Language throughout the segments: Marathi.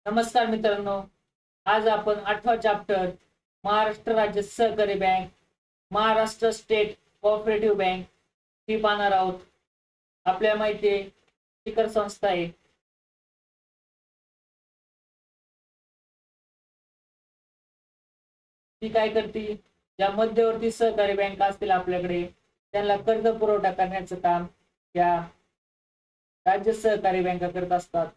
नमस्कार मित्रांनो, आज आपण 8वा चॅप्टर महाराष्ट्र राज्य सहकारी bank, Maharashtra state cooperative bank ही पाहणार आहोत. आपल्याला माहिती आहे शिखर संस्था आहे. ती काय करते? ज्या मध्यवर्ती सहकारी बँका असतील आपल्याकडे त्यांना कर्ज पुरवठा करण्याचं काम या राज्य सहकारी बँका करत असतात.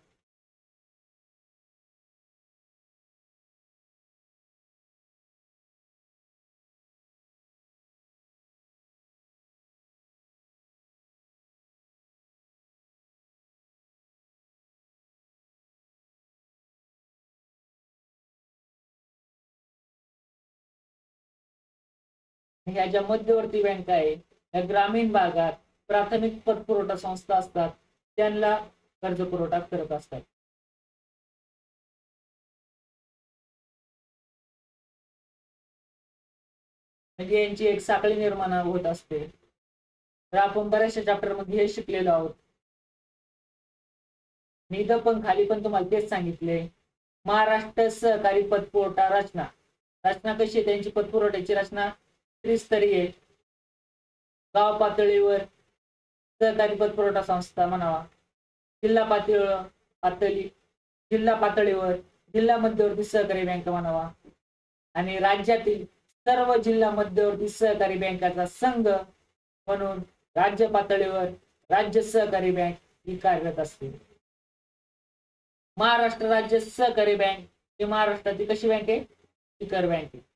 ह्या ज्या मध्यवर्ती बँका आहे या ग्रामीण भागात प्राथमिक पतपुरवठा संस्था असतात त्यांना कर्ज पुरवठा करत असतात. म्हणजे यांची एक साखळी निर्माण होत असते. तर आपण बऱ्याचशा चॅप्टर मध्ये हे शिकलेलो आहोत. मी इथं पण खाली पण तुम्हाला तेच सांगितले. महाराष्ट्र सहकारी पतपुरवठा रचना कशी आहे? त्यांची पतपुरवठ्याची रचना त्रिस्तरीय. गाव पातळीवर सहकारी पतपुरवठा संस्था म्हणावा, जिल्हा पातळीवर जिल्हा मध्यवर्ती सहकारी बँक म्हणावा, आणि राज्यातील सर्व जिल्हा मध्यवर्ती सहकारी बँकाचा संघ म्हणून राज्य पातळीवर राज्य सहकारी बँक ही कार्यरत असते. महाराष्ट्र राज्य सहकारी बँक ही महाराष्ट्रातील कशी बँक आहे? शिखर बँक आहे.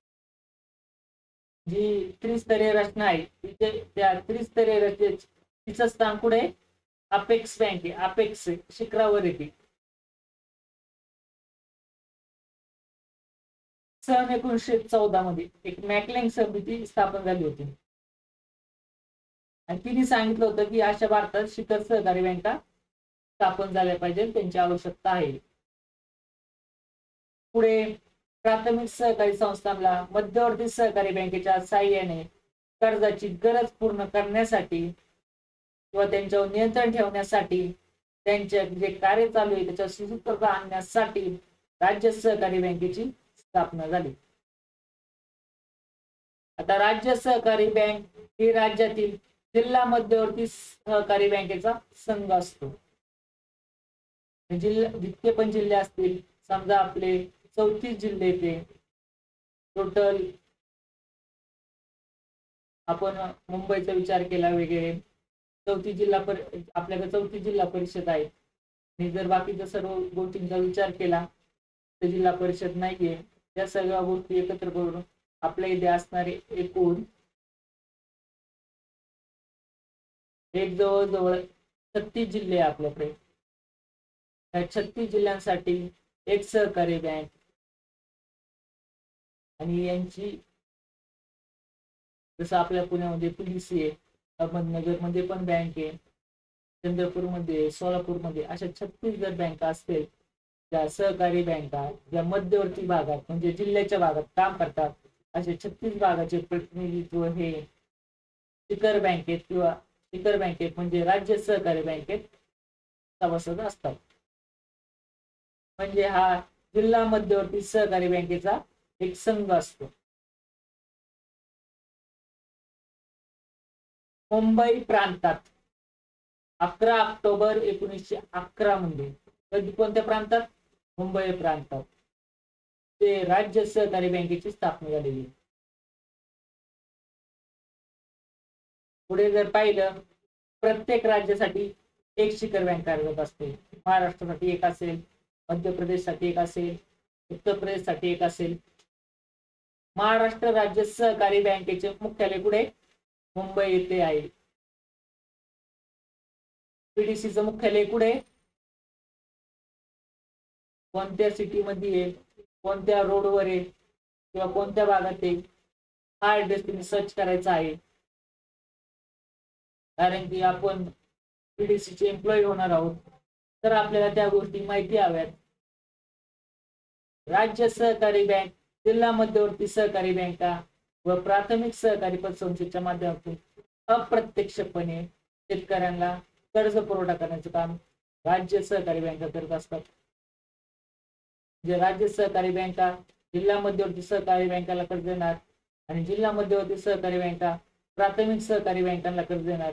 जी त्रिस्तरीय रचना आहे त्या त्रिस्तरीय रचनेत तिचं स्थान कुठे? अपेक्स बँक आहे. अपेक्स शिखरावर येते. सन 1914 मध्ये एक मॅकलेंग समिती स्थापन झाली होती आणि तिने सांगितलं होतं की अशा भारतात शिखर सहकारी बँका स्थापन झाल्या पाहिजे, त्यांची आवश्यकता आहे. पुढे प्राथमिक सहकारी संस्थांना मध्यवर्ती सहकारी बँकेच्या साहाय्याने कर्जाची गरज पूर्ण करण्यासाठी किंवा त्यांच्यावर नियंत्रण ठेवण्यासाठी त्यांचे जे कार्य चालू आहे त्याच्या सुसूत्रता आणण्यासाठी राज्य सहकारी बँकेची स्थापना झाली. आता राज्य सहकारी बँक ही राज्यातील जिल्हा मध्यवर्ती सहकारी बँकेचा संघ असतो. जितके पण जिल्हे असतील, समजा आपले 34 जिल्हे ते टोटल, आपण मुंबईचा विचार केला वगैरे, आपल्याकडे 34 जिल्हा परिषद आहेत. आणि जर बाकीच्या सर्व गोष्टींचा विचार केला तर जिल्हा परिषद नाहीये. या सगळ्या गोष्टी एकत्र करून आपल्या इथे असणारे एकूण एक जवळजवळ 36 जिल्हे आपल्याकडे. त्या 36 जिल्ह्यांसाठी एक सहकारी बँक आणि यांची जसं आपल्या पुण्यामध्ये PDC आहे, अहमदनगरमध्ये पण बँक आहे, चंद्रपूरमध्ये, सोलापूरमध्ये अशा 36 जर बँका असतील त्या सहकारी बँका ज्या मध्यवर्ती भागात म्हणजे जिल्ह्याच्या भागात काम करतात, असे 36 भागाचे प्रतिनिधित्व हे शिखर बँकेत किंवा शिखर बँकेत म्हणजे राज्य सहकारी बँकेत सभासद असतात. म्हणजे हा जिल्हा मध्यवर्ती सहकारी बँकेचा एक संघ असतो. मुंबई प्रांतात 11 ऑक्टोबर 1911 मध्ये, कधी कोणत्या प्रांतात? मुंबई प्रांतात ते राज्य सहकारी बँकेची स्थापना झालेली. पुढे जर पाहिलं, प्रत्येक राज्यासाठी एक शिखर बँक कार्यरत असते. महाराष्ट्रासाठी एक असेल, मध्य प्रदेशसाठी एक असेल, उत्तर प्रदेशसाठी एक असेल. महाराष्ट्र राज्य सहकारी बँकेचे मुख्यालय कुठे? मुंबई येथे आहे. PDCचं मुख्यालय कुठे? कोणत्या सिटी मध्ये आहे, कोणत्या रोडवर आहे किंवा कोणत्या भागात आहे, हा ऍड्रेस तुम्ही सर्च करायचा आहे. कारण की आपण PDC चे एम्प्लॉई होणार आहोत, तर आपल्याला त्या गोष्टी माहिती हव्यात. राज्य सहकारी बँक, जिल्हा मध्यवर्ती सहकारी बँका व प्राथमिक सहकारी पतसंस्थेच्या माध्यमातून अप्रत्यक्षपणे शेतकऱ्यांना कर्ज पुरवठा करण्याचे काम राज्य सहकारी बँका करत असतात. जे राज्य सहकारी बँका जिल्हा मध्यवर्ती सहकारी बँकाला कर्ज देणार आणि जिल्हा मध्यवर्ती सहकारी बँका प्राथमिक सहकारी बँकांना कर्ज देणार.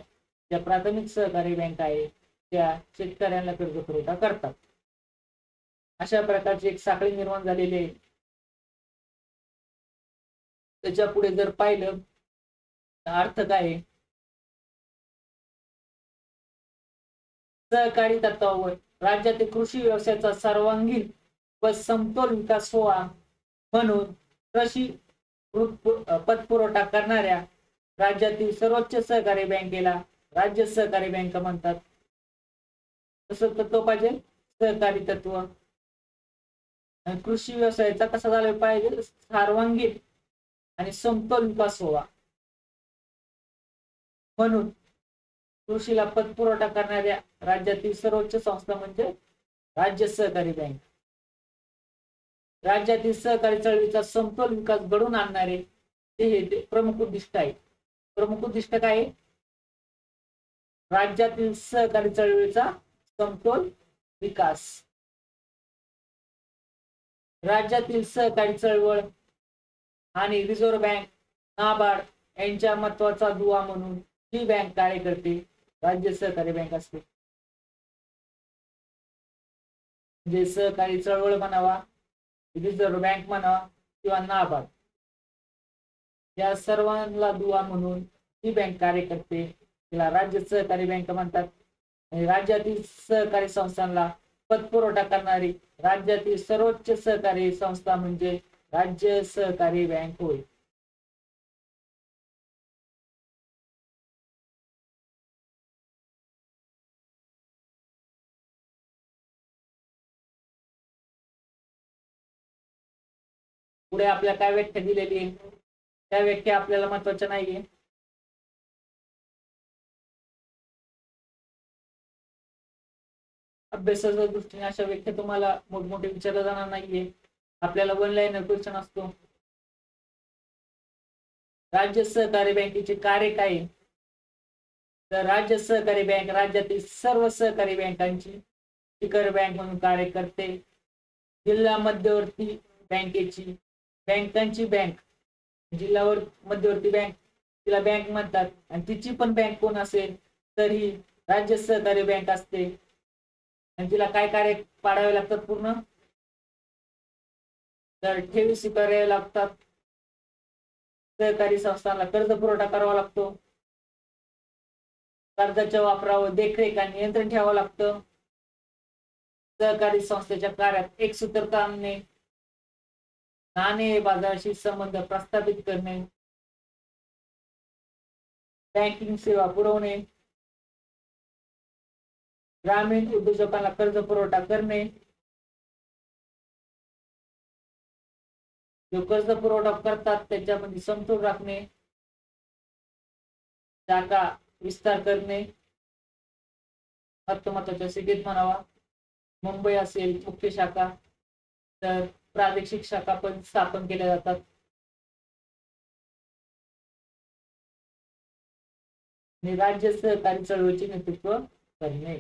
ज्या प्राथमिक सहकारी बँका आहे त्या शेतकऱ्यांना कर्ज पुरवठा करतात. अशा प्रकारची एक साखळी निर्माण झालेली आहे. त्याच्या पुढे जर पाहिलं तर अर्थ काय आहे, सहकारी तत्वावर राज्यातील कृषी व्यवसायाचा सर्वांगीण व समतोल विकास व्हावा म्हणून कृषी पतपुरवठा करणाऱ्या राज्यातील सर्वोच्च सहकारी बँकेला राज्य सहकारी बँका म्हणतात. तसं तत्व पाहिजे सहकारी तत्व. कृषी व्यवसायाचा कसा झाला पाहिजे, सर्वांगीण आणि समतोल विकास व्हावा म्हणून कृषीला पतपुरवठा करणाऱ्या राज्यातील सर्वोच्च संस्था म्हणजे राज्य सहकारी बँक. राज्यातील सहकारी चळवळीचा समतोल विकास घडवून आणणारे हे प्रमुख उद्दिष्ट आहे. प्रमुख उद्दिष्ट काय आहे, राज्यातील सहकारी चळवळीचा समतोल विकास. राज्यातील सहकारी चळवळ आणि रिझर्व्ह बँक नाबार्ड यांच्या महत्वाचा दुवा म्हणून ही बँक कार्य करते. राज्य सहकारी बँक असते. जे सहकारी चळवळ म्हणावा, रिझर्व्ह बँक म्हणावा किंवा नाबार्ड, या सर्वांना दुवा म्हणून ही बँक कार्य करते. तिला राज्य सहकारी बँक म्हणतात. आणि राज्यातील सहकारी संस्थांना पतपुरवठा करणारी राज्यातील सर्वोच्च सहकारी संस्था म्हणजे राज्य सहकारी बँक होय. पुढे आपल्या काय व्याख्या दिलेली आहे, त्या व्याख्या आपल्याला महत्वाच्या नाहीये. अभ्यासाच्या दृष्टीने अशा व्याख्या तुम्हाला मोठमोठे विचारला जाणार नाहीये. आपल्याला वन लाईनर क्वेश्चन असतो. राज्य सहकारी बँकेचे कार्य काय, तर राज्य सहकारी बँक राज्यातील सर्व सहकारी बँकांची शिखर बँक म्हणून कार्य करते. जिल्हा मध्यवर्ती बँकेची बँकांची बँक, जिल्हा मध्यवर्ती बँक तिला बँक म्हणतात आणि तिची पण बँक कोण असेल तर ही राज्य सहकारी बँक असते. आणि तिला काय कार्य पाडावे लागतात पूर्ण, तर ठेवी स्वीकाराव्या लागतात. सहकारी संस्थांना कर्ज पुरवठा करावा लागतो. कर्जाच्या वापरावर देखरेख आणि नियंत्रण ठेवावं लागतं. सहकारी संस्थेच्या कार्यात एकसूत्रता आणणे, नाणे बाजाराशी संबंध प्रस्थापित करणे, बँकिंग सेवा पुरवणे, ग्रामीण उद्योजकांना कर्ज पुरवठा करणे, जो कर्ज पुरवठा करतात त्याच्यामध्ये समतोल राखणे, शाखा विस्तार करणे. महत्वाच्या सिटीत म्हणावा, मुंबई असेल मुख्य शाखा, तर प्रादेशिक शाखा पण स्थापन केल्या जातात. आणि राज्य सहकारी चळवळीचे नेतृत्व करणे.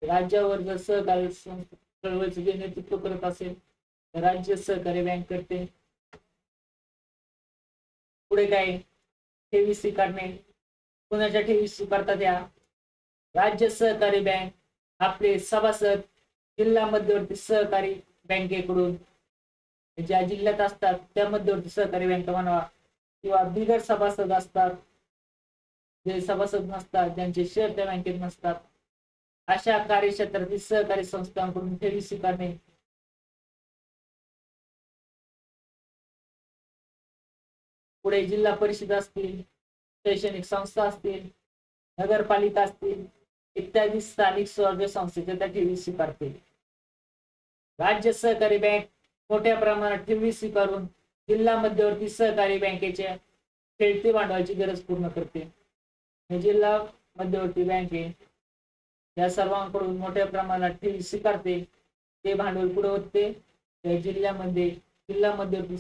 राज्यावर जर सहकारी चळवळीचे जे नेतृत्व करत असेल तर राज्य सहकारी बँक करते. पुढे काय, ठेवी स्वीकारणे. कुणाच्या ठेवी स्वीकारतात या, राज्य सहकारी बँक आपले सभासद जिल्हा मध्यवर्ती सहकारी बँकेकडून, ज्या जिल्ह्यात असतात त्या मध्यवर्ती सहकारी बँका म्हणावा, किंवा बिगर सभासद असतात, जे सभासद नसतात, ज्यांचे शेअर त्या बँकेत नसतात, अशा कार्यक्षेत्रातील सहकारी संस्थांकडून ठेवी स्वीकारणे. पुढे जिल्हा परिषद असतील, शैक्षणिक संस्था असतील, नगरपालिका असतील इत्यादी स्थानिक स्वराज्य संस्थेच्या त्या ठेवी स्वीकारते. राज्य सहकारी बँक मोठ्या प्रमाणात ठेवी स्वीकारून जिल्हा मध्यवर्ती सहकारी बँकेच्या खेळते भांडवलाची गरज पूर्ण करते. जिल्हा मध्यवर्ती बँके या सर्वांकडून मोठ्या प्रमाणात ठेवी स्वीकारते. ते भांडवल पुरवते जिल्ह्यामध्ये, जिल्हा मध्यवर्ती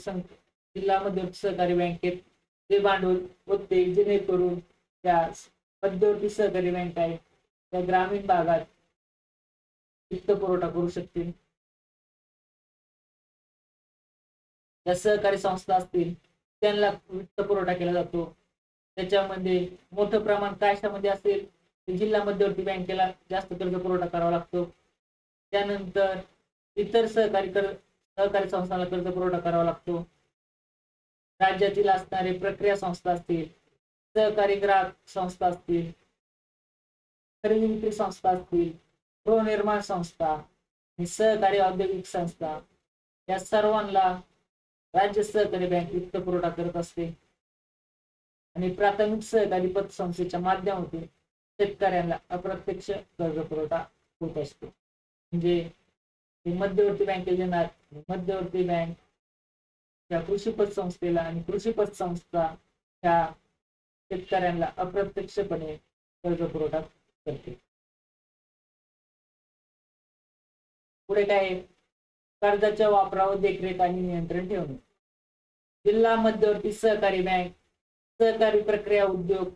सहकारी बँकेत ते भांडवल होते, जेणेकरून त्या मध्यवर्ती सहकारी बँक आहे त्या ग्रामीण भागात वित्त पुरवठा करू शकतील. ज्या सहकारी संस्था असतील त्यांना वित्त पुरवठा केला जातो. त्याच्यामध्ये मोठं प्रमाण कशामध्ये असेल तर जिल्हा मध्यवर्ती बँकेला जास्त कर्ज पुरवठा करावा लागतो. त्यानंतर इतर सहकारी संस्थांना कर्ज पुरवठा करावा लागतो. राज्यातील असणारे प्रक्रिया संस्था असतील, सहकारी ग्राहक संस्था असतील, खरेदी विक्री संस्था असतील, गृहनिर्माण संस्था आणि सहकारी औद्योगिक संस्था या सर्वांना राज्य सहकारी बँक वित्त पुरवठा करत असते. आणि प्राथमिक सहकारी पतसंस्थेच्या माध्यमातून शेतकऱ्यांना अप्रत्यक्ष कर्ज पुरवठा होत असतो. म्हणजे मध्यवर्ती बँकेत येणार, मध्यवर्ती बँक या कृषी पतसंस्थेला आणि कृषी पतसंस्था या शेतकऱ्यांना अप्रत्यक्षपणे कर्ज पुरवठा करते. पुढे काय, कर्जाच्या वापरावर देखरेख आणि नियंत्रण ठेवणे. जिल्हा मध्यवर्ती सहकारी बँक, सहकारी प्रक्रिया उद्योग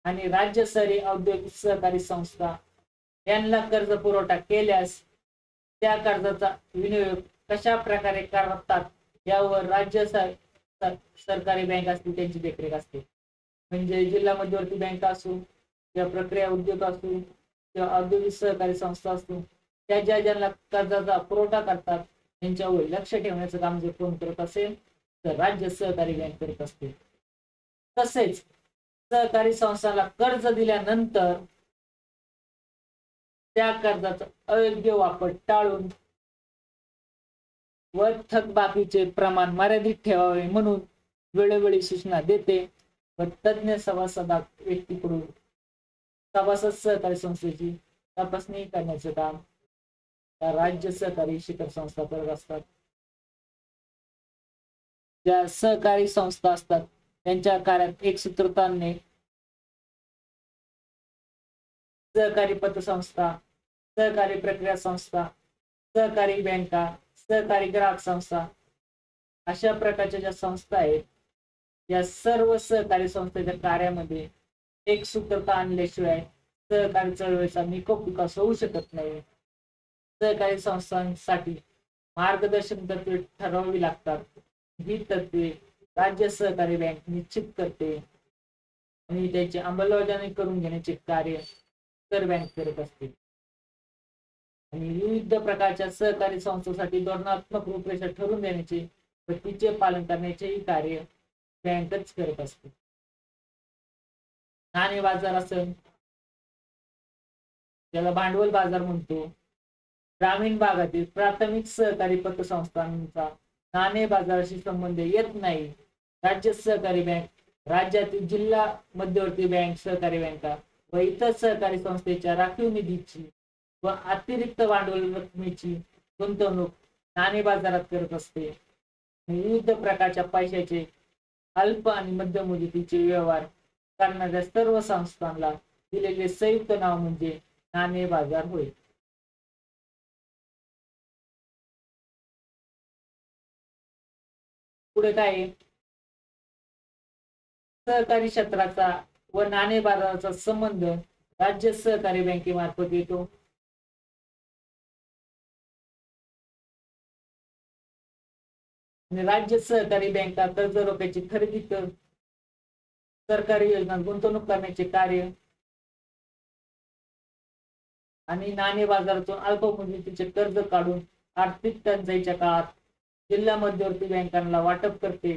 आणि राज्यस्तरीय औद्योगिक सहकारी संस्था यांना कर्ज पुरवठा केल्यास त्या कर्जाचा विनियोग कशा प्रकारे करतात यावर राज्य सरकारी बँक असतील त्यांची देखरेख असते. म्हणजे जिल्हा मध्यवर्ती बँक असू किंवा प्रक्रिया उद्योग असू किंवा औद्योगिक सहकारी संस्था असू, त्या ज्यांना कर्जाचा पुरवठा करतात त्यांच्यावर लक्ष ठेवण्याचं काम जर कोण करत असेल तर राज्य सहकारी बँक करत असते. तसेच सहकारी संस्थांना कर्ज दिल्यानंतर त्या कर्जाचा अयोग्य वापर टाळून व थकबाकीचे प्रमाण मर्यादित ठेवावे म्हणून वेळोवेळी सूचना देते व तज्ञ सभासद व्यक्तीकडून सभासद सहकारी संस्थेची तपासणी करण्याचे काम राज्य सहकारी शिखर संस्था करत असतात. ज्या सहकारी संस्था असतात त्यांच्या कार्यात एकसूत्रता आणणे, सहकारी पतसंस्था, सहकारी प्रक्रिया संस्था, सहकारी बँका, सहकारी ग्राहक संस्था अशा प्रकारच्या ज्या संस्था आहेत या सर्व सहकारी संस्थेच्या कार्यामध्ये एकसूत्रता आणल्याशिवाय सहकारी चळवळीचा निकोप विकास होऊ शकत नाही. सहकारी संस्थांसाठी मार्गदर्शन तत्वे ठरवावी लागतात. ही तत्वे राज्य सहकारी बँक निश्चित करते आणि त्याची अंमलबजावणी करून घेण्याचे कार्य कर बँक करत असते. आणि विविध प्रकारच्या सहकारी संस्थांसाठी धोरणात्मक रूपरेषा ठरवून देण्याचे व तिचे पालन करण्याचेही कार्य बँकच करत असते. नाणे बाजार असेल ज्याला भांडवल बाजार म्हणतो, ग्रामीण भागातील प्राथमिक सहकारी पतसंस्थांचा नाणे बाजाराशी संबंध येत नाही. राज्य सहकारी बँक राज्यातील जिल्हा मध्यवर्ती बँक, सहकारी बँका व इतर सहकारी संस्थेच्या राखीव निधीची व अतिरिक्त भांडवल रकमेची गुंतवणूक नाणे बाजारात करत असते. विविध प्रकारच्या पैशाचे अल्प आणि मध्यम मुदतीचे व्यवहार करणाऱ्या सर्व संस्थांना दिलेले संयुक्त नाव म्हणजे नाणे बाजार होय. पुढे काय, सहकारी क्षेत्राचा व नाणे बाजाराचा संबंध राज्य सहकारी बँकेमार्फत येतो. राज्य सहकारी बँका कर्ज रोख्याची खरेदी कर, सरकारी योजना गुंतवणूक करण्याचे कार्य आणि नाणे बाजारातून अल्प मुदतीचे कर्ज काढून आर्थिक टंचाईच्या काळात जिल्हा मध्यवर्ती बँकांना वाटप करते.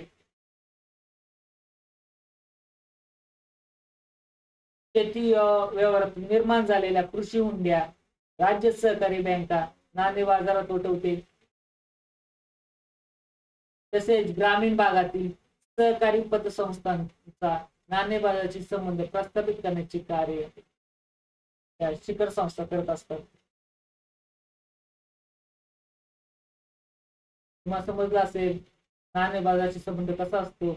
शेती व्यवहारातून निर्माण झालेल्या कृषी हुंड्या राज्य सहकारी बँका नाणे बाजारात उठवते. तसेच ग्रामीण भागातील सहकारी पतसंस्थांचा नाणे बाजाराशी संबंध प्रस्थापित करण्याचे कार्य त्या शिखर संस्था करत असतात. तुम्हाला समजलं असेल नाणे बाजाराशी संबंध कसा असतो,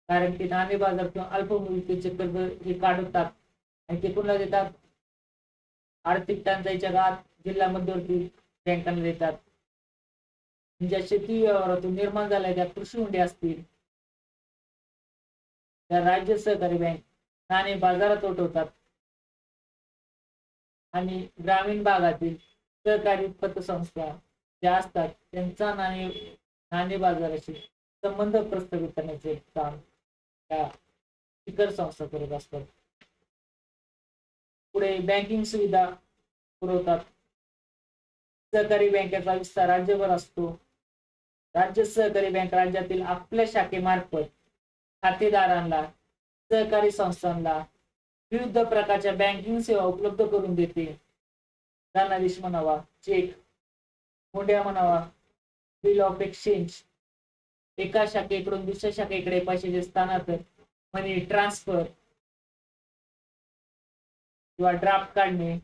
कारण की नाणे बाजारातून अल्प मुदतीचे कर्ज हे काढतात आणि ते पुन्हा देतात. आर्थिक टंचाईच्या काळात जिल्हा मध्यवर्ती बँकांना देतात. ज्या शेती व्यवहारातून निर्माण झाल्या त्या कृषी हुंडे असतील त्या राज्य सहकारी बँक नाणे बाजारात उठवतात आणि ग्रामीण भागातील सहकारी पतसंस्था ज्या असतात त्यांचा नाणे बाजाराशी संबंध प्रस्थापित करण्याचे काम या शिखर संस्था करत असतात. पुढे बँकिंग सुविधा पुरवतात. सहकारी बँकेचा विस्तार राज्यभर असतो. राज्य सहकारी बँक राज्यातील आपल्या शाखेमार्फत खातेदारांना सहकारी संस्थांना विविध प्रकारच्या बँकिंग सेवा उपलब्ध करून देते. धनादेश म्हणावा, चेक, हुंड्या म्हणावा, बिल ऑफ एक्सचेंज, एका शाखेकडून दुसऱ्या शाखेकडे पैशाचे स्थानांतर, मनी ट्रान्सफर किंवा ड्राफ्ट काढणे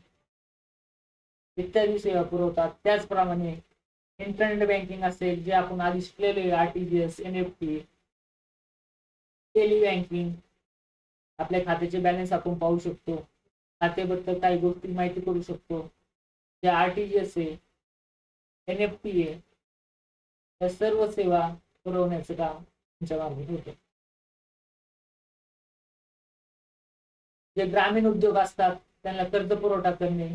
इत्यादी सेवा पुरवतात. त्याचप्रमाणे इंटरनेट बँकिंग असेल, जे आपण आधी शिकलेले RTGS, NEFT, टेली बँकिंग, आपल्या खात्याचे बॅलन्स आपण पाहू शकतो, खात्याबद्दल काही गोष्टी माहिती करू शकतो. जे RTGS आहे, NEFT आहे, या सर्व सेवा पुरवण्याचं काम तुमच्या मार्फत होतं. जे ग्रामीण उद्योग असतात त्यांना कर्ज पुरवठा करणे,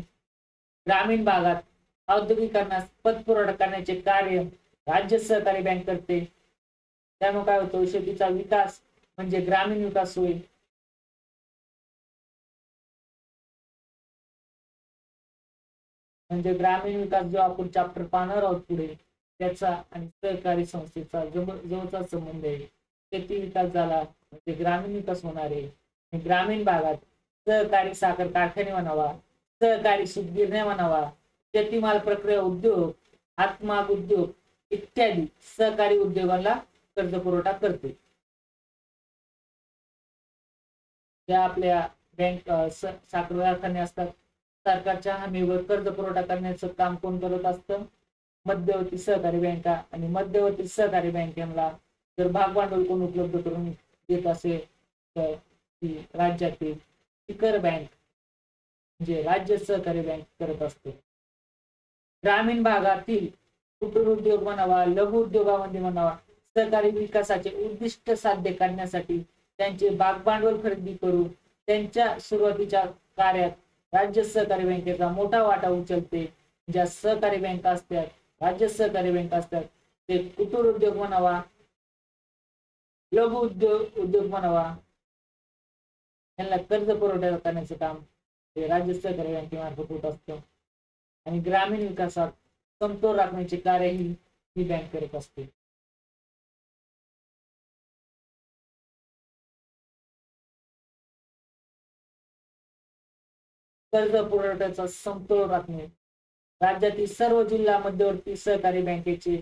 ग्रामीण भागात औद्योगिकरणास पतपुरवठा करण्याचे कार्य राज्य सहकारी बँक करते. त्यामुळे काय होतं, शेतीचा विकास म्हणजे ग्रामीण विकास होईल. म्हणजे ग्रामीण विकास जो आपण चॅप्टर पाहणार आहोत पुढे, त्याचा आणि सहकारी संस्थेचा जवळचा संबंध आहे. शेती विकास झाला म्हणजे ग्रामीण विकास होणार आहे. ग्रामीण भागात सहकारी साखर कारखाने म्हणावा, सहकारी सूतगिरण्या म्हणावा, शेतीमाल प्रक्रिया उद्योग, हातमाग उद्योग इत्यादी सहकारी उद्योगांना कर्ज पुरवठा करते. ज्या आपल्या बँक साखर कारखाने असतात, सरकारच्या हमीवर कर्ज पुरवठा करण्याचं काम कोण करत असतं? मध्यवर्ती सहकारी बँका. आणि मध्यवर्ती सहकारी बँकांना जर भागभांडवल कोण उपलब्ध करून देत असेल तर ती राज्यातील शिखर बँक म्हणजे राज्य सहकारी बँक करत असते. ग्रामीण भागातील कुटीर उद्योग म्हणावा, लघु उद्योगामध्ये म्हणावा, सहकारी विकासाचे उद्दिष्ट साध्य करण्यासाठी त्यांचे भागभांडवल खरेदी करून त्यांच्या सुरुवातीच्या कार्यात राज्य सहकारी बँकेचा मोठा वाटा उचलते. ज्या सहकारी बँका असतात, राज्य सहकारी बँका असतात, ते कुटीर उद्योग म्हणावा, लघु उद्योग म्हणावा, यांना कर्ज पुरवठा करण्याचे काम हे राज्य सहकारी बँकेमार्फत होत असतं. आणि ग्रामीण विकासात समतोल राखण्याचे कार्यही ही बँक करत असते. कर्ज पुरवठ्याचा समतोल राखणे. राज्यातील सर्व जिल्हा मध्यवर्ती सहकारी बँकेचे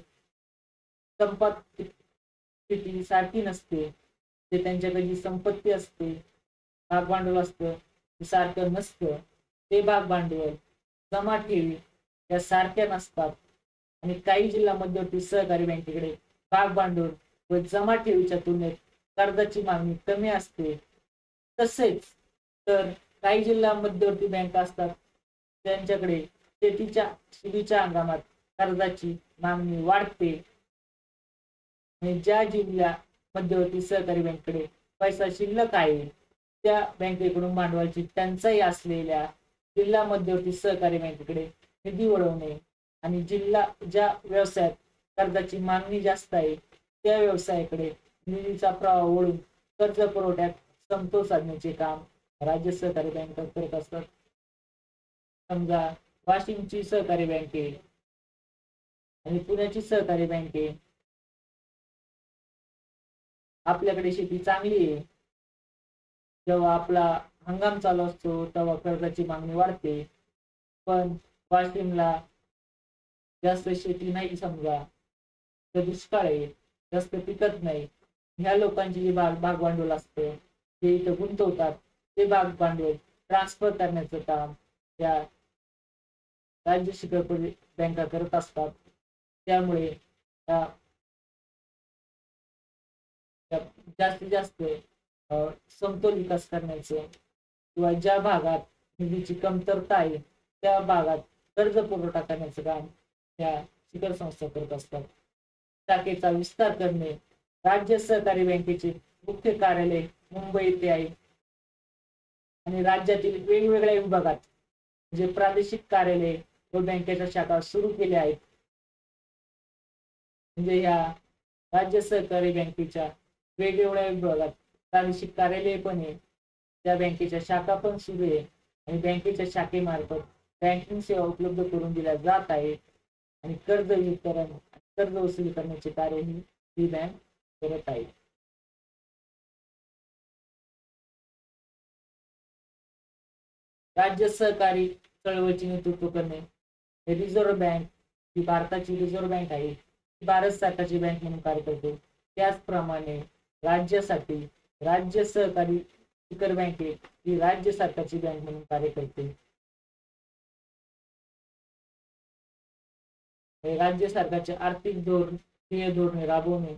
संपत्ती स्थिती सारखी नसते. जे त्यांच्याकडे जी संपत्ती असते, भागभांडवल असतं, ते सारखं नसतं. ते भागभांडवल, जमा ठेवी या सारख्या नसतात. आणि काही जिल्हा मध्यवर्ती सहकारी बँकेकडे भागभांडवल व जमा ठेवीच्या तुलनेत कर्जाची मागणी कमी असते. तसेच तर काही जिल्हा मध्यवर्ती बँका असतात, त्यांच्याकडे शेतीच्या हंगामात कर्जाची मागणी वाढते. आणि ज्या जिल्हा मध्यवर्ती सहकारी बँकेकडे पैसा शिल्लक आहे, त्या बँकेकडून भांडवलाची टंचाई असलेल्या जिल्हा मध्यवर्ती सहकारी बँकेकडे निधी वळवणे आणि ज्या व्यवसायात कर्जाची मागणी जास्त आहे, त्या व्यवसायाकडे निधीचा प्रवाह वळून कर्ज पुरवठ्यात समतोल साधण्याचे काम राज्य सहकारी बँका करत असतात. समजा वाशिमची सहकारी बँके आणि पुण्याची सहकारी बँके, आपल्याकडे शेती चांगली आहे, जेव्हा आपला हंगाम चालू असतो तेव्हा कर्जाची मागणी वाढते. पण वाशिमला जास्त शेती नाही, समजा तर दुष्काळ आहे, जास्त पिकत नाही, ह्या लोकांची जे भागभांडवल असतं ते इथं गुंतवतात, ते भागभांडवल ट्रान्सफर करण्याचं काम त्या राज्य शिखर बँका करत असतात. त्यामुळे जास्तीत जास्त समतोल विकास करण्याचं किंवा ज्या भागात निधीची कमतरता आहे त्या भागात कर्ज पुरवठा करण्याचं काम त्या शिखर संस्था करत असतात. शाखेचा विस्तार करणे. राज्य सहकारी बँकेचे मुख्य कार्यालय मुंबई येथे आहे आणि राज्यातील वेगवेगळ्या विभागात जे प्रादेशिक कार्यालय व बँकेच्या शाखा सुरू केल्या आहेत. म्हणजे या राज्य सहकारी बँकेच्या वेगवेगळ्या विभागात प्रादेशिक कार्यालय पण आहे, त्या बँकेच्या शाखा पण सुरू आहे आणि बँकेच्या शाखेमार्फत बँकिंग सेवा उपलब्ध करून दिल्या जात आहे आणि कर्ज वितरण कर्ज वसुली करण्याचे कार्य ही बँक करत आहे. राज्य सहकारी चळवळीचे नेतृत्व करणे. रिझर्व्ह बँक ही भारताची रिझर्व्ह बँक आहे, भारत सरकारची बँक म्हणून कार्य करते. त्याचप्रमाणे राज्यासाठी राज्य सहकारी शिखर बँक ही राज्य सरकारची बँक म्हणून कार्य करते. राज्य सरकारचे आर्थिक धोरण ध्येय धोरणे राबवणे,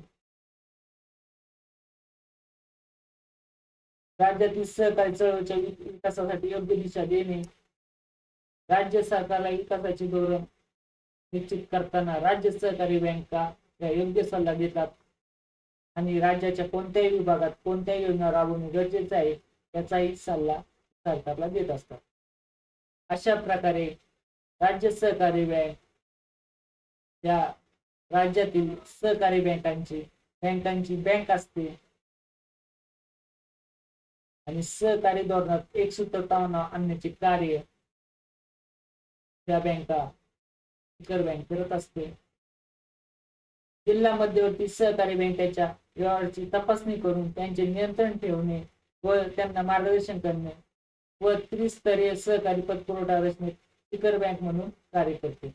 राज्यातील सहकारी चळवळीच्या विकासासाठी योग्य दिशा देणे, राज्य सरकारला विकासाचे धोरण निश्चित करताना राज्य सहकारी बँका या योग्य सल्ला देतात आणि राज्याच्या कोणत्याही विभागात कोणत्याही योजना राबवणे गरजेचे आहे याचाही सल्ला सरकारला देत असतात. अशा प्रकारे राज्य सहकारी बँक या राज्यातील सहकारी बँकांची बँक असते आणि सहकारी धोरणात एकसूत्रता आणण्याचे कार्य या बँका शिखर बँक करत असते. जिल्हा मध्यवर्ती सहकारी बँकेच्या व्यवहाराची तपासणी करून त्यांचे नियंत्रण ठेवणे व त्यांना मार्गदर्शन करणे व त्रिस्तरीय सहकारी पतपुरवठा रचनेत शिखर बँक म्हणून कार्य करते.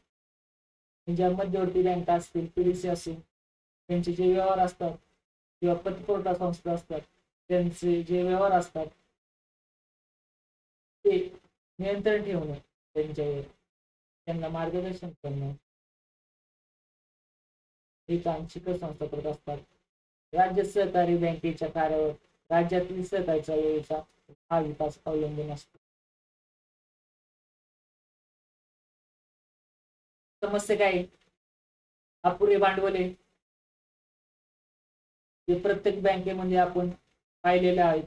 ज्या मध्यवर्ती बँका असतील, पीडीसी असेल, त्यांचे जे व्यवहार असतात किंवा पतपुरवठा संस्था असतात त्यांचे जे व्यवहार असतात ते नियंत्रण ठेवणे, त्यांच्यावर त्यांना मार्गदर्शन करणे हे काम शिखर संस्था करत असतात. राज्य सहकारी बँकेच्या कार्यावर राज्यातील सहकारी चळवळीचा हा विकास अवलंबून असतो. समस्या काय? अपुरे भांडवले हे प्रत्येक बँकेमध्ये आपण पाहिलेले आहेत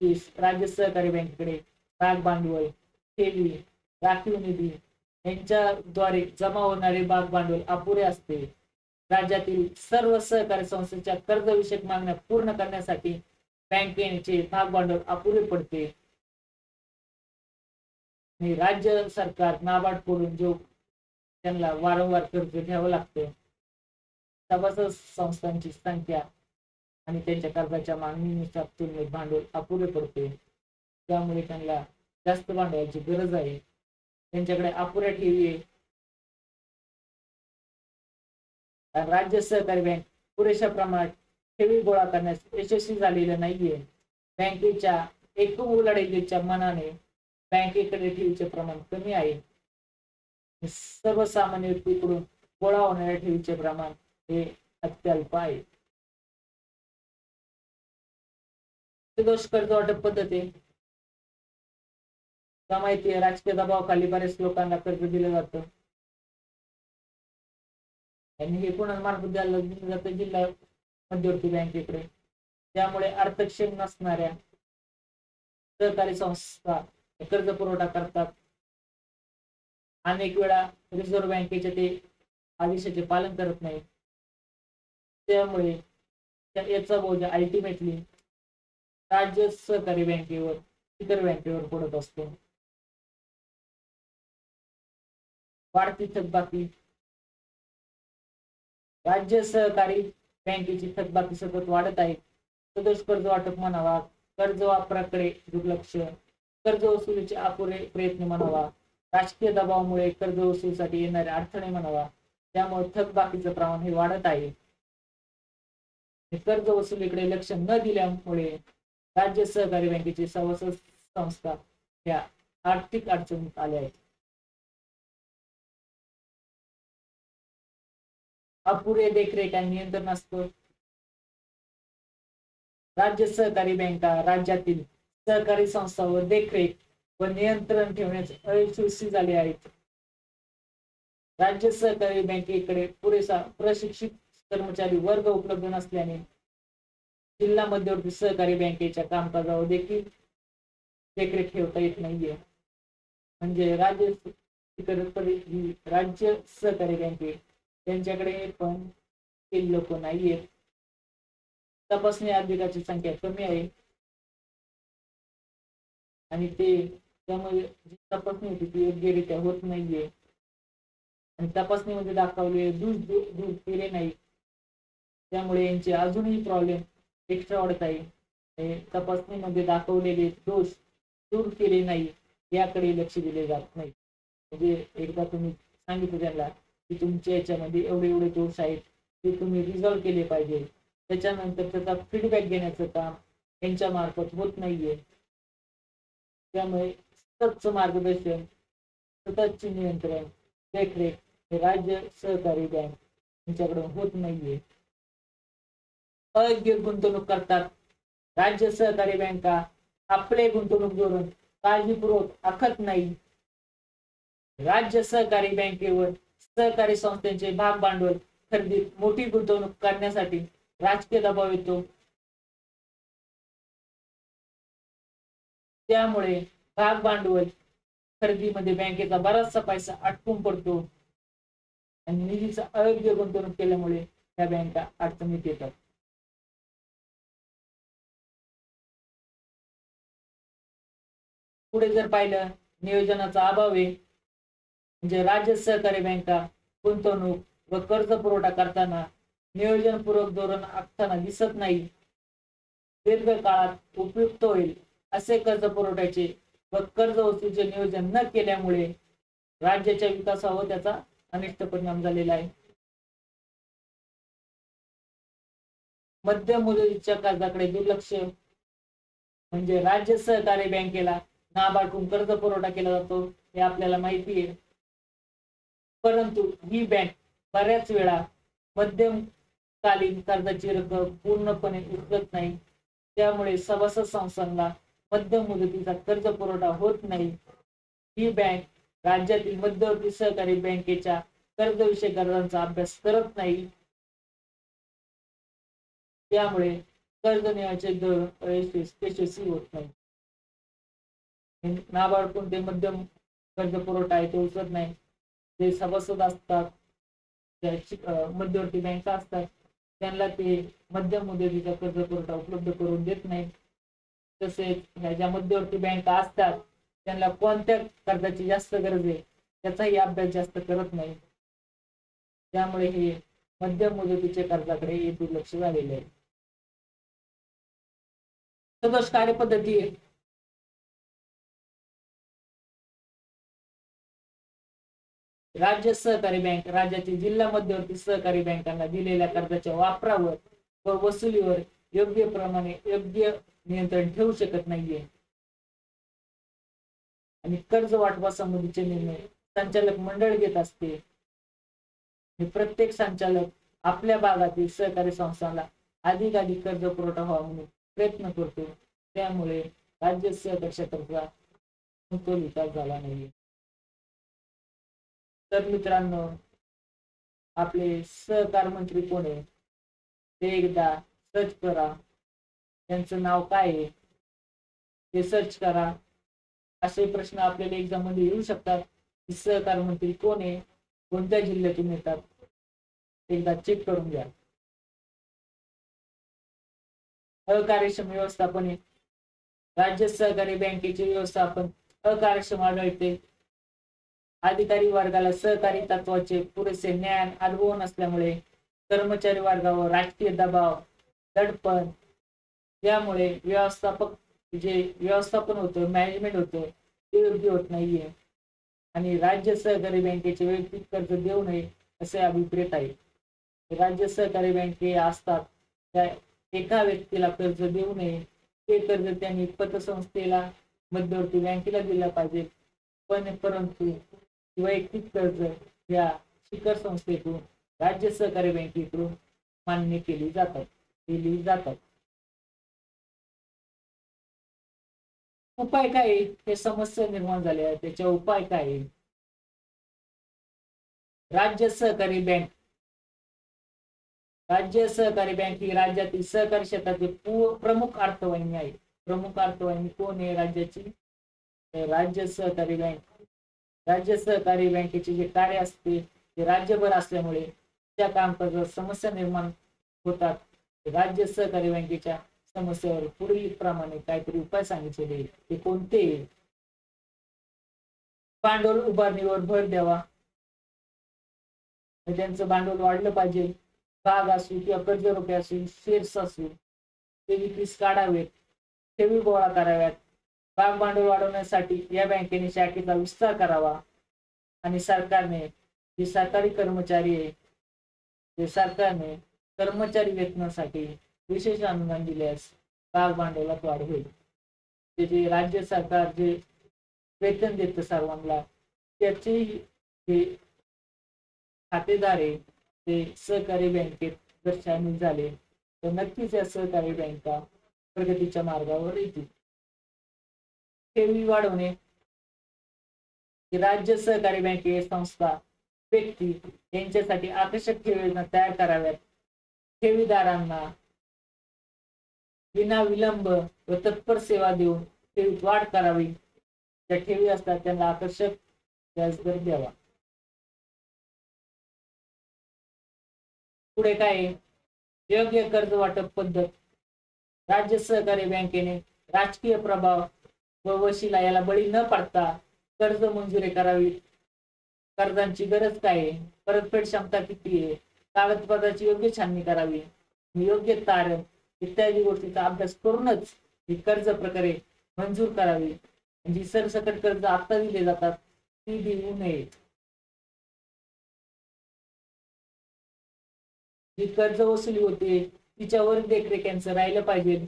की राज्य सहकारी बँकेकडे भाग भांडवल, ठेवी, राखीव निधी यांच्याद्वारे जमा होणारे भाग भांडवल अपुरे असते. राज्यातील सर्व सहकारी संस्थेच्या कर्जविषयक मागण्या पूर्ण करण्यासाठी बँकेचे भाग भांडवल अपुरे पडते. राज्य सरकार नाबार्ड कडून जो त्यांना वारंवार कर्ज घ्यावं लागतं, सभासद संस्थांची संख्या आणि त्यांच्या कर्जाच्या मागणीनुसार तुलनेत भांडवल अपुरे पडते. त्यामुळे त्यांना जास्त भांडवलाची गरज आहे. त्यांच्याकडे अपुऱ्या ठेवी आहे. राज्य सहकारी बँक पुरेशा प्रमाणात ठेवी गोळा करण्यास यशस्वी झालेलं नाहीये. बँकेच्या एकूण उलाढालीच्या मानाने बँकेकडे ठेवीचे प्रमाण कमी आहे. सर्वसामान्य व्यक्तीकडून गोळा होणाऱ्या ठेवीचे प्रमाण हे अत्यल्प आहे. दोष कर्ज वाटप पद्धती माहिती आहे. राजकीय दबावाखाली बरेच लोकांना कर्ज दिलं जातं आणि हे कोणामार्फत दिलं जातं? जिल्हा मध्यवर्ती बँकेकडे. त्यामुळे अर्थक्षम नसणाऱ्या सहकारी संस्था कर्ज पुरवठा करतात. अनेक वेळा रिझर्व्ह बँकेचे ते आदेशाचे पालन करत नाही. त्यामुळे याचा बोजा अल्टिमेटली राज्य सहकारी बँकेवर, इतर बँकेवर पडत असतो. वाढती थकबाकी. राज्य सहकारी बँकेची थकबाकी सतत वाढत आहे. सदोष कर्ज वाटप म्हणावा, कर्ज वापराकडे दुर्लक्ष, कर्ज वसुलीचे अपुरे प्रयत्न म्हणावा, राजकीय दबावामुळे कर्ज वसुलीसाठी येणारे अडथळे म्हणावा, त्यामुळे थकबाकीचं प्रमाण हे वाढत आहे. कर्ज वसुलीकडे लक्ष न दिल्यामुळे राज्य सहकारी बँकेची सभासद संस्था ह्या आर्थिक अडचणीत आल्या आहेत. अपुरे देखरेख आणि नियंत्रण असतं. राज्य सहकारी बँका राज्यातील सहकारी संस्थांवर देखरेख व नियंत्रण ठेवण्यास अयशस्वी झाले आहेत. राज्य सहकारी बँकेकडे पुरेसा प्रशिक्षित कर्मचारी वर्ग उपलब्ध नसल्याने जिल्हा मध्यवर्ती सहकारी बँकेच्या कामकाजावर देखील देखरेख ठेवता येत नाहीये. म्हणजे राज्य सहकारी बँके त्यांच्याकडे पण केलेली लोक नाहीयेत. तपासणी अधिकाची संख्या कमी आहे आणि त्यामुळे जी तपासणी होती ती योग्यरित्या होत नाहीये आणि तपासणीमध्ये दाखवले दूर केले नाही, त्यामुळे यांचे अजूनही प्रॉब्लेम एक्स्ट्रा वाढत आहे. तपासणीमध्ये दाखवलेले दोष दूर केले नाही याकडे लक्ष दिले जात नाही. म्हणजे एकदा तुम्ही सांगितलं त्यांना की तुमच्या याच्यामध्ये एवढे दोष आहेत ते तुम्ही रिझॉल्व्ह केले पाहिजे, त्याच्यानंतर त्याचा फीडबॅक घेण्याचं काम यांच्या मार्फत होत नाहीये. त्यामुळे सततचं मार्गदर्शन, सततचे नियंत्रण, देखरेख हे राज्य सहकारी बँक यांच्याकडून होत नाहीये. अयोग्य गुंतवणूक करतात. राज्य सहकारी बँका आपले गुंतवणूक धोरण काळजीपूर्वक आखत नाही. राज्य सहकारी बँकेवर सहकारी संस्थांचे भाग भांडवल खरेदीत मोठी गुंतवणूक करण्यासाठी राजकीय दबाव येतो. त्यामुळे भाग भांडवल खरेदीमध्ये बँकेचा बराचसा पैसा अटकून पडतो आणि निधीचा अयोग्य गुंतवणूक केल्यामुळे त्या बँका अडचणीत येतात. पुढे जर पाहिलं, नियोजनाचा अभाव आहे. म्हणजे राज्य सहकारी बँका गुंतवणूक व कर्ज पुरवठा करताना नियोजनपूर्वक धोरण आखताना दिसत नाही. दीर्घकाळात उपयुक्त होईल असे कर्ज पुरवठ्याचे व कर्ज वसूलीचे नियोजन न केल्यामुळे राज्याच्या विकासावर त्याचा अनिष्ट परिणाम झालेला आहे. मध्यम मुदतीच्या कर्जाकडे दुर्लक्ष. म्हणजे राज्य सहकारी बँकेला नाबार्डकडून कर्ज पुरवठा केला जातो हे आपल्याला माहिती आहे, परंतु ही बँक बऱ्याच वेळा मध्यमकालीन कर्जाची रक्कम पूर्णपणे उचलत नाही. त्यामुळे सभासद संस्थांना मध्यम मुदतीचा कर्ज पुरवठा होत नाही. ही बँक राज्यातील मध्यवर्ती सहकारी बँकेच्या कर्जविषयक गरजांचा अभ्यास करत नाही. त्यामुळे कर्ज देण्याचे दर यशस्वी होत नाही. नाबार्ड कोणते मध्यम कर्ज पुरवठा आहे ते उचलत नाही. जे सभासद असतात, मध्यवर्ती बँका असतात, त्यांना ते मध्यम मुदतीचा कर्ज पुरवठा उपलब्ध करून देत नाही. तसेच ह्या ज्या मध्यवर्ती बँका असतात त्यांना कोणत्या कर्जाची जास्त गरज आहे त्याचाही अभ्यास जास्त करत नाही. त्यामुळे हे मध्यम मुदतीच्या कर्जाकडे दुर्लक्ष झालेले आहे. सदोष कार्यपद्धती राज्य सहकारी बँक राज्यातील जिल्हा मध्यवर्ती सहकारी बँकांना दिलेल्या कर्जाच्या वापरावर व वसुलीवर योग्य नियंत्रण ठेवू शकत नाहीये आणि कर्ज वाटपासंबंधीचे निर्णय संचालक मंडळ घेत असते. प्रत्येक संचालक आपल्या भागातील सहकारी संस्थांना अधिक कर्ज पुरवठा व्हावा म्हणून प्रयत्न करतो. त्यामुळे राज्य सहकारी क्षेत्राचा विकास झाला नाही. तर मित्रांनो, आपले सहकार मंत्री कोण आहे ते एकदा सर्च करा. त्यांचं नाव काय आहे ते सर्च करा. असे प्रश्न आपल्याला एक्झाम मध्ये येऊ शकतात. सहकार मंत्री कोण आहे, कोणत्या जिल्ह्यातून येतात, एकदा चेक करून घ्या. अकार्यक्षम व्यवस्थापन आहे. राज्य सहकारी बँकेचे व्यवस्थापन अकार्यक्षम आढळते. अधिकारी वर्गाला सहकारी तत्वाचे पुरेसे ज्ञान अनुभव नसल्यामुळे कर्मचारी वर्गावर राजकीय दबाव, दडपण, त्यामुळे व्यवस्थापन होतं, मॅनेजमेंट होतं ते योग्य होत नाहीये आणि राज्य सहकारी बँकेचे वैयक्तिक कर्ज देऊ नये असे अभिप्रेत आहे. राज्य सहकारी बँके असतात त्या एका व्यक्तीला कर्ज देऊ नये. ते कर्ज त्यांनी पतसंस्थेला, मध्यवर्ती बँकेला दिला पाहिजे. परंतु वैयक्तिक कर्ज या शिखर संस्थेतून राज्य सहकारी बँकेकडून मान्य केली जातात. उपाय काय? हे समस्या निर्माण झाल्या आहेत, त्याच्या उपाय काय? राज्य सहकारी बँक ही राज्यातील सहकारी क्षेत्रातील प्रमुख अर्थवाहिनी आहे. प्रमुख अर्थवाहिनी कोण आहे राज्याची? राज्य सहकारी बँक. राज्य सहकारी बँकेचे जे कार्य असते ते राज्यभर असल्यामुळे त्या कामकाजात समस्या निर्माण होतात, राज्य सहकारी बँकेच्या समस्यावर पुढील प्रमाणे काहीतरी उपाय सांगितलेले. ते कोणते? भांडवल उभारणीवर भर द्यावा, त्यांचं भांडवल वाढलं पाहिजे. भाग असू किंवा कर्ज रोखे असू, शेअर्स असू, ते विक्रीस काढावेत, ठेवी गोळा कराव्यात. भाग भांडवल वाढवण्यासाठी या बँकेने शाखेचा विस्तार करावा. आणि सरकारने जे सरकारी कर्मचारी आहे, ते सरकारने कर्मचारी वेतनासाठी विशेष अनुदान दिल्यास भाग भांडवलात वाढ होईल. ते जे राज्य सरकार जे वेतन देतं सर्वांना, त्याचे जे खातेदार आहे ते सहकारी बँकेत जर सामील झाले तर नक्कीच या सहकारी बँका प्रगतीच्या मार्गावर येतील. ठेवी वाढवणे, राज्य सहकारी बँके संस्था व्यक्ती यांच्यासाठी आकर्षक ठेवी योजना तयार कराव्यात. ठेवीदारांना विना विलंब व तत्पर सेवा देऊन ठेवीत वाढ करावी. ज्या ठेवी असतात त्यांना आकर्षक व्याजदर द्यावा. पुढे काय? योग्य कर्ज वाटप पद्धत. राज्य सहकारी बँकेने राजकीय प्रभाव व वशिला याला बळी न पडता कर्ज मंजुरी करावी. कर्जांची गरज काय आहे, परतफेड क्षमता किती आहे, कागदपत्राची योग्य छाननी करावी, योग्य तारण इत्यादी गोष्टीचा अभ्यास करूनच ही कर्ज प्रकारे मंजूर करावी. जी सरसकट कर्ज आता दिले जातात ती देऊ नये. जी कर्ज वसुली होते तिच्यावर देखरेख यांचं राहिलं पाहिजे.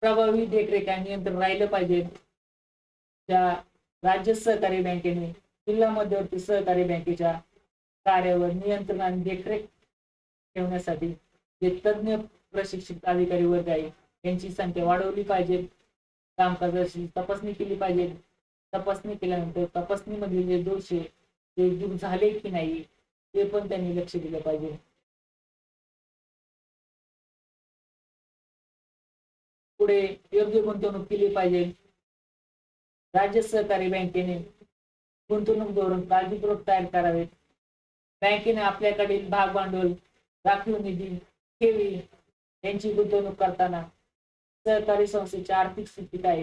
प्रभावी देखरेख आणि नियंत्रण राहिलं पाहिजे. त्या राज्य सहकारी बँकेने जिल्हा मध्यवर्ती सहकारी बँकेच्या कार्यावर नियंत्रण आणि देखरेख ठेवण्यासाठी जे तज्ञ प्रशिक्षित अधिकारी वर्ग आहे यांची संख्या वाढवली पाहिजे. कामकाजाची तपासणी केली पाहिजे. तपासणी केल्यानंतर तपासणीमधील जे दोष आहे ते दूर झाले की नाही ते पण त्यांनी लक्ष दिलं पाहिजे. पुढे योग्य गुंतवणूक केली पाहिजे. राज्य सहकारी बँकेने गुंतवणूक धोरण काळजीपूर्वक तयार करावे. बँकेने आपल्याकडील भाग भांडवल, राखीव निधी, ठेवी यांची गुंतवणूक करताना सहकारी संस्थेची आर्थिक स्थिती काय,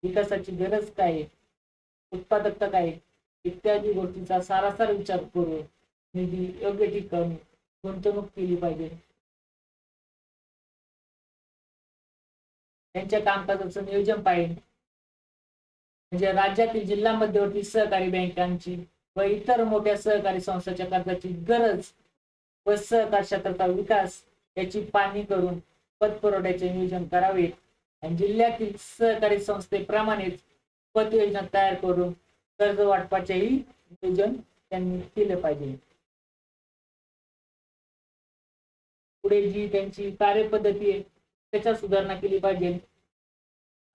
विकासाची गरज काय, उत्पादकता काय इत्यादी गोष्टींचा सारासार विचार करून निधी योग्य ठिकाणी गुंतवणूक केली पाहिजे. त्यांच्या कामकाजाचं नियोजन पाहिजे. म्हणजे राज्यातील जिल्हा मध्यवर्ती सहकारी बँकांची व इतर मोठ्या सहकारी संस्थांच्या कर्जाची गरज व सहकार क्षेत्राचा विकास याची पाहणी करून पतपुरवठ्याचे नियोजन करावे. आणि जिल्ह्यातील सहकारी संस्थेप्रमाणेच पत योजना तयार करून कर्ज वाटपाचेही नियोजन त्यांनी केले पाहिजे. पुढे जी त्यांची कार्यपद्धती आहे त्याच्या सुधारणा केली पाहिजे.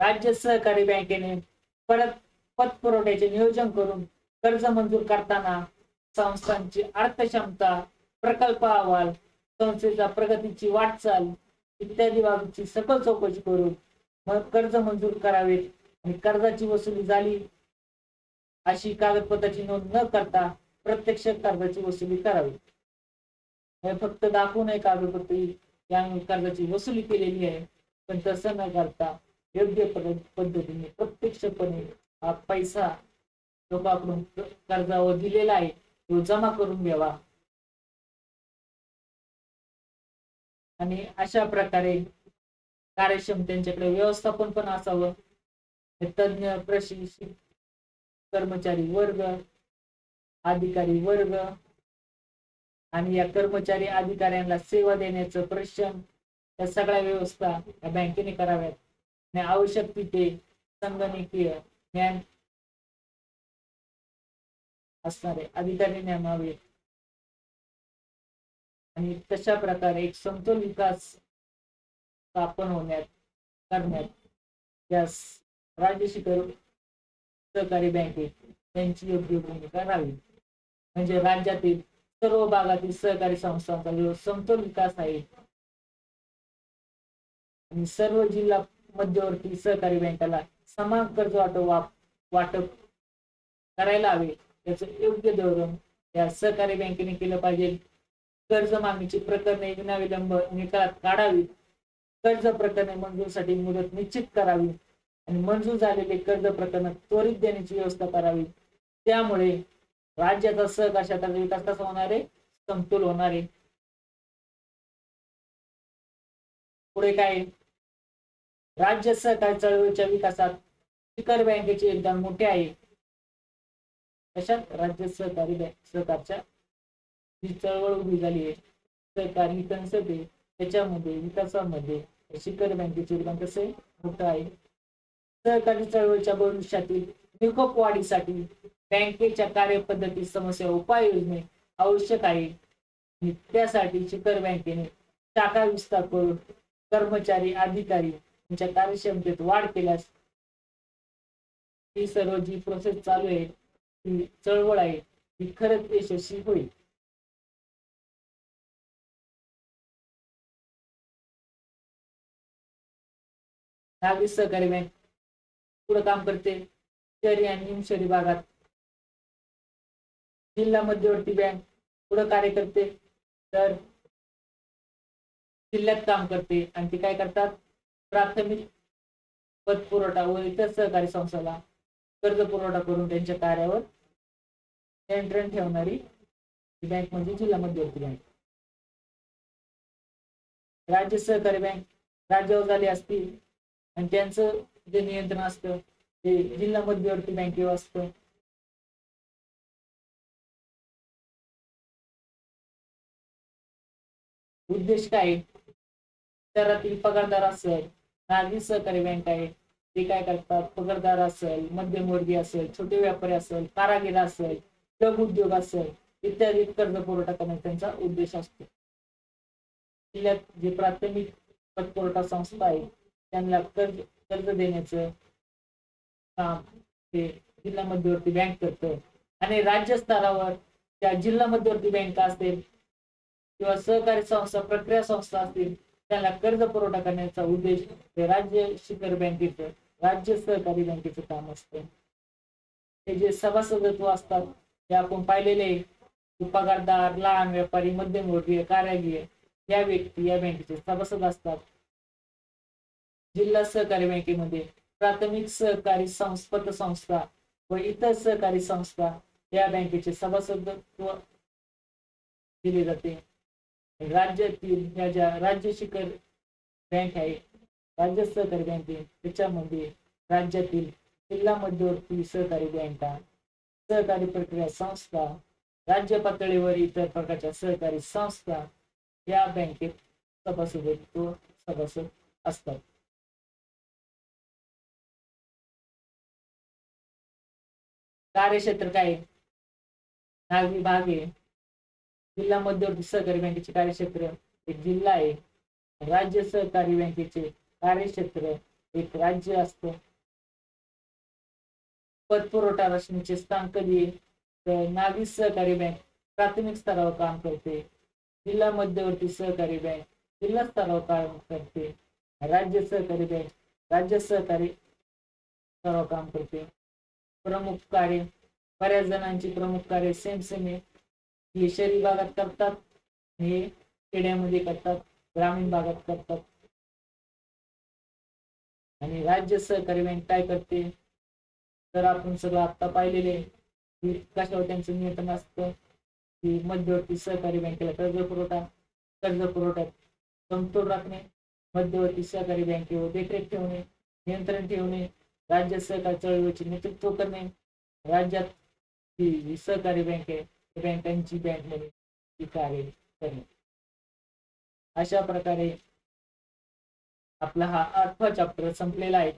राज्य सहकारी बँकेने परत पतपुरवठ्याचे नियोजन करून कर्ज मंजूर करताना संस्थांची अर्थक्षमता, प्रकल्प अहवाल, संस्थेच्या प्रगतीची वाटचाल इत्यादी बाबींची सखोल चौकशी करून मग कर्ज मंजूर करावे. आणि कर्जाची वसुली झाली अशी कागदपत्राची नोंद न करता प्रत्यक्ष कर्जाची वसुली करावी. फक्त दाखवून नये कागदपत्री या कर्जाची वसुली केलेली आहे, पण तसं न करता योग्य पद्धतीने प्रत्यक्षपणे हा पैसा लोकांकडून कर्जावर दिलेला आहे तो जमा करून घ्यावा. आणि अशा प्रकारे कार्यक्षम त्यांच्याकडे व्यवस्थापन पण असावं. तज्ञ प्रशिक्षित कर्मचारी वर्ग, अधिकारी वर्ग आणि या कर्मचारी अधिकाऱ्यांना सेवा देण्याचं प्रशिक्षण या सगळ्या व्यवस्था या बँकेने कराव्यात. आणि आवश्यक तिथे संगणकीय ज्ञान असणारे अधिकारी नेमावे. आणि तशा प्रकारे एक समतोल विकास स्थापन करण्यात यास राज्य सहकारी बँके त्यांची योग्य भूमिका राहावी. म्हणजे राज्यातील सर्व भागातील सहकारी संस्थांचा जो समतोल विकास आहे आणि सर्व जिल्हा मध्यवर्ती सहकारी बँकाला समान कर्ज वाटप करायला हवे त्याचं योग्य धोरण या सहकारी बँकेने केलं पाहिजे. कर्ज मागणीची प्रकरणे विनाविलंब निकालात काढावी. कर्ज प्रकरणे मंजूरसाठी मुदत निश्चित करावी आणि मंजूर झालेले कर्ज प्रकरण त्वरित देण्याची व्यवस्था करावी. त्यामुळे राज्याचा सहकार क्षेत्राचा विकास कसा होणार आहे? समतोल होणार आहे. पुढे काय? राज्य सहकारी चळवळीच्या विकासात शिखर बँकेचे योगदान मोठे आहे. कशात? राज्य सहकारी सहकारच्या जी चळवळ उभी झाली आहे, सहकारी कन्सेप्ट आहे, त्याच्यामध्ये विकासामध्ये शिखर बँकेचे योगदान कसे मोठं आहे. सहकारी चळवळीच्या भविष्यातील निकोप वाढीसाठी बँकेच्या कार्यपद्धती समस्या उपाययोजने आवश्यक आहे. त्यासाठी शिखर बँकेने शाखा विस्तार करून कर्मचारी अधिकारी यांच्या कार्यक्षमतेत वाढ केल्यास ही सर्व जी प्रोसेस चालू आहे, ही चळवळ आहे, ही खरंच यशस्वी होईल. नागरी सहकारी बँक पुढे काम करते शहरी आणि निमशहरी भागात. जिल्हा मध्यवर्ती बँक पुढे कार्य करते तर जिल्ह्यात काम करते आणि ती काय करतात? प्राथमिक पतपुरवठा व इतर सहकारी संस्थांना कर्ज पुरवठा करून त्यांच्या कार्यावर नियंत्रण ठेवणारी बँक म्हणजे जिल्हा मध्यवर्ती बँक. राज्य सहकारी बँक राज्यावर झाली असतील आणि त्यांचं जे नियंत्रण असतं ते जिल्हा मध्यवर्ती बँकेवर असतं. उद्देश काय? शहरातील पगारदार असेल, नागरी सहकारी बँक आहे, ते काय करतात? पगारदार असेल, मध्यमवर्गीय असेल, छोटे व्यापारी असेल, कारागीर असेल, लघु उद्योग असेल इत्यादी कर्ज पुरवठा करण्याचा त्यांचा उद्देश असतो. जिल्ह्यात जे प्राथमिक पतपुरवठा संस्था आहे त्यांना कर्ज देण्याचं काम ते जिल्हा मध्यवर्ती बँक करतं. आणि राज्य स्तरावर त्या जिल्हा मध्यवर्ती बँका असतील किंवा सहकारी संस्था, प्रक्रिया संस्था असतील, त्याला कर्ज पुरवठा करण्याचा उद्देश ते राज्य शिखर बँकेचं, राज्य सहकारी बँकेचं काम असतं. हे जे सभासदत्व असतात ते आपण पाहिलेले, पगारदार, लहान व्यापारी, मध्यमवर्गीय, कारागीर या व्यक्ती या बँकेचे सभासद असतात. जिल्हा सहकारी बँकेमध्ये प्राथमिक सहकारी पतसंस्था व इतर सहकारी संस्था या बँकेचे सभासदत्व दिले जाते. राज्यातील ह्या ज्या राज्य शिखर बँक आहे, राज्य सहकारी बँक आहे, त्याच्यामध्ये राज्यातील जिल्हा मध्यवर्ती सहकारी बँका, सहकारी प्रक्रिया संस्था, राज्य पातळीवर इतर प्रकारच्या सहकारी संस्था या बँकेत सभासद असतात. कार्यक्षेत्र काय? नागरी भाग आहे. जिल्हा मध्यवर्ती सहकारी बँकेचे कार्यक्षेत्र एक जिल्हा आहे. राज्य सहकारी बँकेचे कार्यक्षेत्र एक राज्य असतं. पतपुरवठा रचनेचे स्थान कधी? तर नागरी सहकारी बँक प्राथमिक स्तरावर काम करते. जिल्हा मध्यवर्ती सहकारी बँक जिल्हा स्तरावर काम करते. राज्य सहकारी बँक राज्य सहकारी स्तरावर काम करते. प्रमुख कार्य, बऱ्याच जणांची प्रमुख कार्य सेम आहे. हे शहरी भागात करतात, हे खेड्यामध्ये करतात, ग्रामीण भागात करतात. आणि राज्य सहकारी बँक काय करते? तर आपण सगळं आता पाहिलेले कशावर त्यांचं नियंत्रण असतं की मध्यवर्ती सहकारी बँकेला कर्ज पुरवठा समतोल राखणे, मध्यवर्ती सहकारी बँकेवर देखरेख ठेवणे, नियंत्रण ठेवणे, राज्य सहकारी चळवळीचे नेतृत्व करणे, राज्यात जी सहकारी बँक आहे बँकांची बँक म्हणून कार्य करणे. अशा प्रकारे आपला हा 8वा चॅप्टर संपलेला आहे.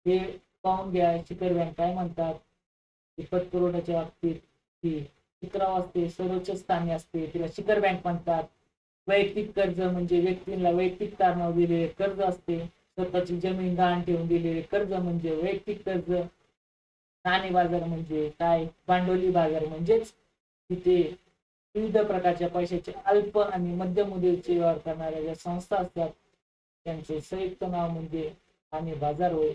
हे पाहून घ्या शिखर बँक काय म्हणतात. पतपुरवठ्याच्या बाबतीत ही शिखरावर असते, सर्वोच्च स्थानी असते, तिला शिखर बँक म्हणतात. वैयक्तिक कर्ज म्हणजे व्यक्तींना वैयक्तिक कारणावर दिलेले कर्ज असते. स्वतःची जमीन गहाण ठेवून दिलेले कर्ज म्हणजे वैयक्तिक कर्ज. नाणे बाजार म्हणजे काय? भांडवली बाजार म्हणजेच तिथे विविध प्रकारच्या पैशाचे अल्प आणि मध्यम मुदतीचे व्यवहार करणाऱ्या ज्या संस्था असतात त्यांचे संयुक्त नाव म्हणजे नाणे बाजार होय.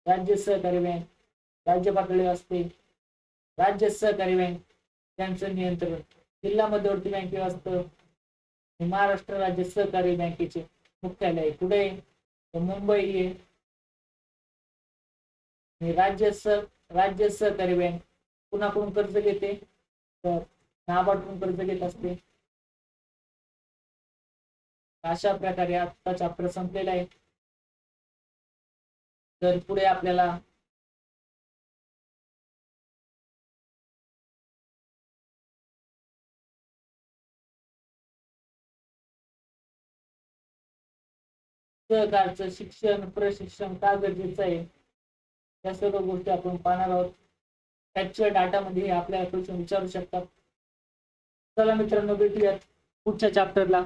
राज्य सहकारी बँक राज्य पातळीवर असते. राज्य सहकारी बँक त्यांचं नियंत्रण जिल्हा मध्यवर्ती बँकेवर असतं. महाराष्ट्र राज्य सहकारी बँकेचे मुख्यालय कुठे आहे? तर मुंबई आहे. राज्य सहकारी बँक कुणाकडून कर्ज घेते? तर नाबार्डकडून कर्ज घेत असते. अशा प्रकारे आजचा चॅप्टर संपलेला आहे. तर पुढे आपल्याला सहकारचं शिक्षण प्रशिक्षण का गरजेचं आहे या सर्व गोष्टी आपण पाहणार आहोत. फॅक्चुअल डाटा मध्ये आपल्याला क्वेश्चन विचारू शकतात. चला मित्रांनो, भेटूयात पुढच्या चॅप्टरला.